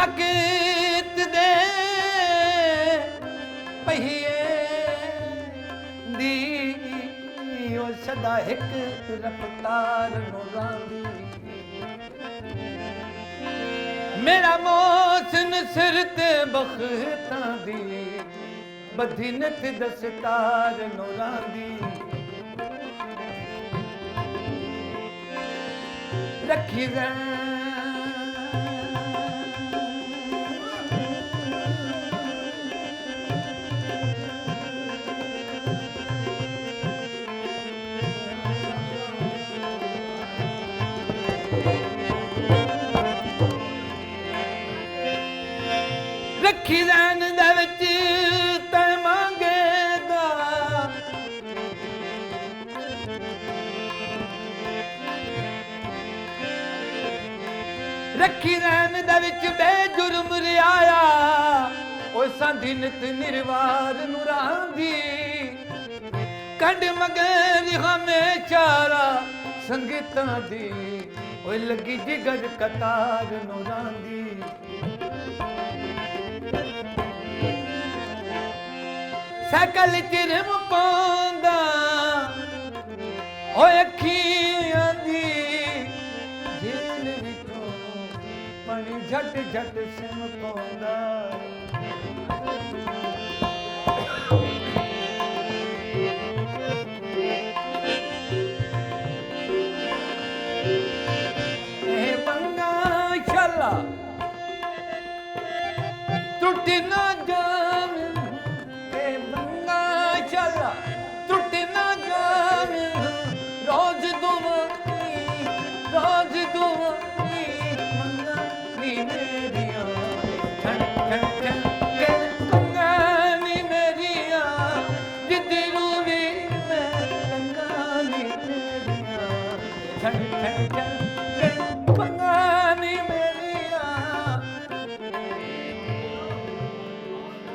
ਵਕਤ ਦੇ ਪਹੀਏ ਦੀ ਉਹ ਸਦਾ ਇੱਕ ਰਫਤਾਰ ਨੂੰ ਰਾਂਦੀ ਮੇਰਾ ਮੌਸਮ ਸਿਰ ਤੇ ਬਖਤਾਂ ਦੀ ਬਧਿਨਤ ਦਸਤਾਰ ਨੂੰ ਰਾਂਦੀ ਰੱਖੀ ਰੱਖੀ ਰਹਿਣ ਦੇ ਵਿੱਚ ਤੈ ਮੰਗੇਗਾ ਰੱਖੀ ਰਹਿਣ ਦੇ ਵਿੱਚ ਬੇਜੁਰਮ ਰਿਆਇਆ ਉਹ ਸੰਧੀ ਨਿਤ ਨਿਰਵਾਰ ਨੂੰ ਰਾਂਦੀ ਕੰਡ ਮਗਰ ਹਮੇਸ਼ਾਰਾ ਸੰਗੀਤਾਂ ਦੀ ਉਹ ਲੱਗੀ ਜਿਗਰ ਕਤਾਰ ਨੂੰ ਰਾਂਦੀ ਸਕਲ ਚਿਰਮ ਪਾਉਂਦਾ ਓਏ ਅੱਖੀਆਂ ਦੀ ਜੇਲ ਵਿੱਚੋਂ ਪਾਣੀ ਝਟ ਝਟ ਸਿਮ ਪਾਉਂਦਾ ਇਹ ਬੰਗਾ ਛਾਲਾ ਟੁੱਟ ਨਾ ਜਾਵੇ ਟੁੱਟ ਨਾ ਜਾਵੇ ਰੋਜ਼ ਦੁਆਈ ਮੰਗਾ ਨੀ ਮੇਰੀਆਂ ਛਣ ਛਣ ਛਣ ਮੰਗਾ ਨੀ ਮੇਰੀਆਂ ਜਿੱਦੀ ਰੂਵੀ ਮੈਂ ਮੰਗਾ ਨੀ ਮੇਰੀਆਂ ਛਣ ਛਣ ਛਣ